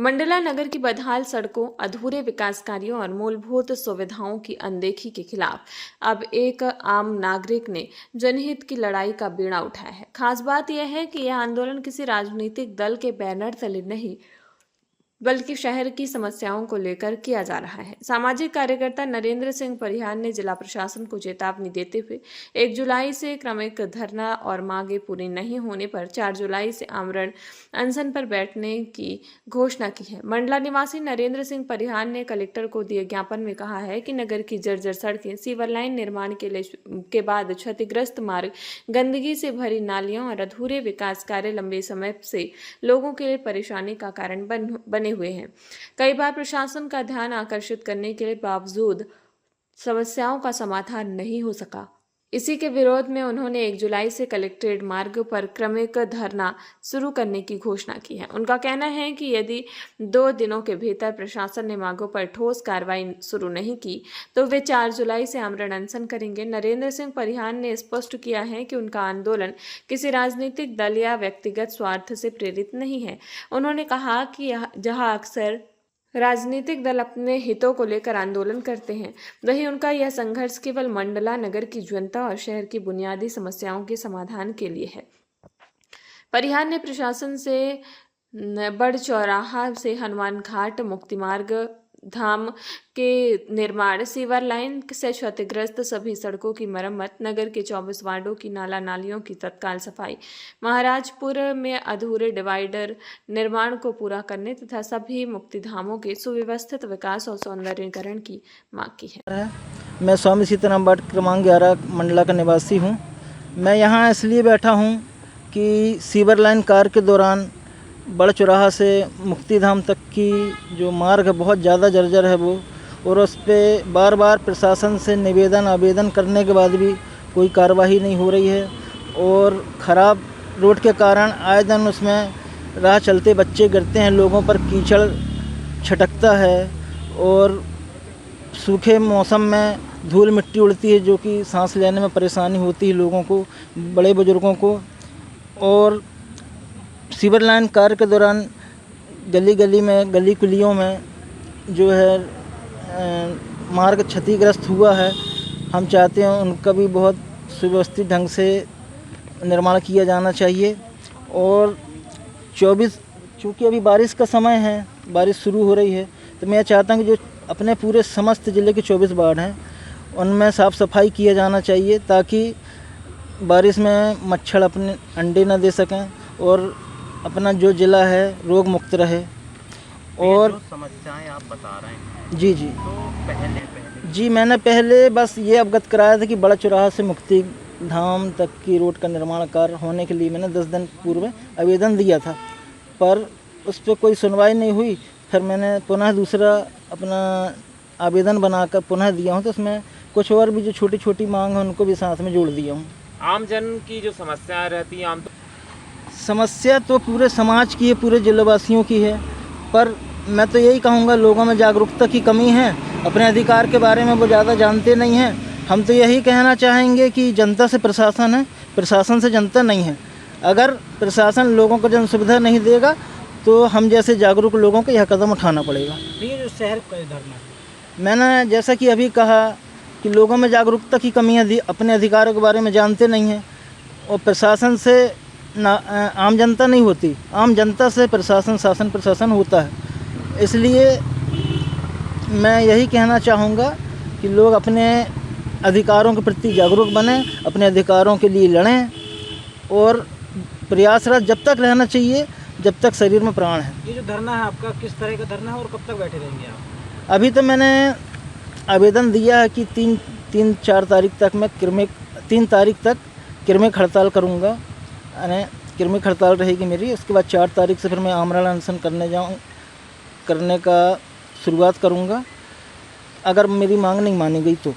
मंडला नगर की बदहाल सड़कों, अधूरे विकास कार्यों और मूलभूत सुविधाओं की अनदेखी के खिलाफ अब एक आम नागरिक ने जनहित की लड़ाई का बीड़ा उठाया है। खास बात यह है कि यह आंदोलन किसी राजनीतिक दल के बैनर तले नहीं, बल्कि शहर की समस्याओं को लेकर किया जा रहा है। सामाजिक कार्यकर्ता नरेंद्र सिंह परिहार ने जिला प्रशासन को चेतावनी देते हुए 1 जुलाई से क्रमिक धरना और मांगे पूरी नहीं होने पर 4 जुलाई से आमरण अनशन पर बैठने की घोषणा की है। मंडला निवासी नरेंद्र सिंह परिहार ने कलेक्टर को दिए ज्ञापन में कहा है कि नगर की जर्जर सड़कें, सीवर लाइन निर्माण के बाद क्षतिग्रस्त मार्ग, गंदगी से भरी नालियां और अधूरे विकास कार्य लंबे समय से लोगों के लिए परेशानी का कारण बने हुए हैं। कई बार प्रशासन का ध्यान आकर्षित करने के बावजूद समस्याओं का समाधान नहीं हो सका। इसी के विरोध में उन्होंने 1 जुलाई से कलेक्ट्रेट मार्ग पर क्रमिक धरना शुरू करने की घोषणा की है। उनका कहना है कि यदि 2 दिनों के भीतर प्रशासन ने मांगों पर ठोस कार्रवाई शुरू नहीं की तो वे 4 जुलाई से आमरण अनशन करेंगे। नरेंद्र सिंह परिहार ने स्पष्ट किया है कि उनका आंदोलन किसी राजनीतिक दल या व्यक्तिगत स्वार्थ से प्रेरित नहीं है। उन्होंने कहा कि जहां अक्सर राजनीतिक दल अपने हितों को लेकर आंदोलन करते हैं, वहीं उनका यह संघर्ष केवल मंडला नगर की जनता और शहर की बुनियादी समस्याओं के समाधान के लिए है। परिहार ने प्रशासन से बड़ चौराहा से हनुमान घाट, मुक्ति मार्ग, धाम के निर्माण, सीवर लाइन से क्षतिग्रस्त सभी सड़कों की मरम्मत, नगर के 24 वार्डों की नाला नालियों की तत्काल सफाई, महाराजपुर में अधूरे डिवाइडर निर्माण को पूरा करने तथा सभी मुक्ति धामों के सुव्यवस्थित विकास और सौंदर्यीकरण की मांग की है। मैं स्वामी सीताराम वार्ड क्रमांक 11 मंडला का निवासी हूँ। मैं यहाँ इसलिए बैठा हूँ कि सीवर लाइन कार्य के दौरान बड़ चौराहा से मुक्ति धाम तक की जो मार्ग है बहुत ज़्यादा जर्जर है वो, और उस पर बार बार प्रशासन से आवेदन करने के बाद भी कोई कार्रवाई नहीं हो रही है। और ख़राब रोड के कारण आए दिन उसमें राह चलते बच्चे गिरते हैं, लोगों पर कीचड़ छटकता है और सूखे मौसम में धूल मिट्टी उड़ती है जो कि सांस लेने में परेशानी होती है लोगों को, बड़े बुजुर्गों को। और सीवर लाइन कार्य के दौरान गली गली में, गली कुलियों में जो है मार्ग क्षतिग्रस्त हुआ है। हम चाहते हैं उनका भी बहुत सुव्यवस्थित ढंग से निर्माण किया जाना चाहिए। और 24 चूँकि अभी बारिश का समय है, बारिश शुरू हो रही है, तो मैं चाहता हूँ कि जो अपने पूरे समस्त ज़िले के 24 वार्ड हैं उनमें साफ़ सफाई किया जाना चाहिए ताकि बारिश में मच्छर अपने अंडे न दे सकें और अपना जो ज़िला है रोग मुक्त रहे। और समस्याएं आप बता रहे हैं जी तो पहले जी मैंने पहले बस ये अवगत कराया था कि बड़ा चौराहा से मुक्ति धाम तक की रोड का निर्माण कार्य होने के लिए मैंने 10 दिन पूर्व आवेदन दिया था, पर उस पर कोई सुनवाई नहीं हुई। फिर मैंने पुनः दूसरा अपना आवेदन बनाकर पुनः दिया हूँ, तो उसमें कुछ और भी जो छोटी छोटी मांग है उनको भी साथ में जोड़ दिया हूँ। आम जन की जो समस्याएं रहती हैं, आम समस्या तो पूरे समाज की है, पूरे जिलेवासियों की है, पर मैं तो यही कहूँगा लोगों में जागरूकता की कमी है, अपने अधिकार के बारे में वो ज़्यादा जानते नहीं हैं। हम तो यही कहना चाहेंगे कि जनता से प्रशासन है, प्रशासन से जनता नहीं है। अगर प्रशासन लोगों को जन सुविधा नहीं देगा तो हम जैसे जागरूक लोगों को यह कदम उठाना पड़ेगा। ये जो शहर का धरना, मैंने जैसा कि अभी कहा कि लोगों में जागरूकता की कमी है, अपने अधिकारों के बारे में जानते नहीं हैं और प्रशासन से आम जनता नहीं होती, आम जनता से प्रशासन, शासन प्रशासन होता है। इसलिए मैं यही कहना चाहूँगा कि लोग अपने अधिकारों के प्रति जागरूक बने, अपने अधिकारों के लिए लड़ें और प्रयासरत जब तक रहना चाहिए जब तक शरीर में प्राण है। ये जो धरना है आपका किस तरह का धरना है और कब तक बैठे रहेंगे आप? अभी तो मैंने आवेदन दिया है कि 3-4 तारीख तक मैं 3 तारीख तक क्रमिक हड़ताल करूँगा, यानी क्रमिक हड़ताल रहेगी मेरी। उसके बाद 4 तारीख से फिर मैं आमरण अनशन करने का शुरुआत करूँगा अगर मेरी मांग नहीं मानी गई तो।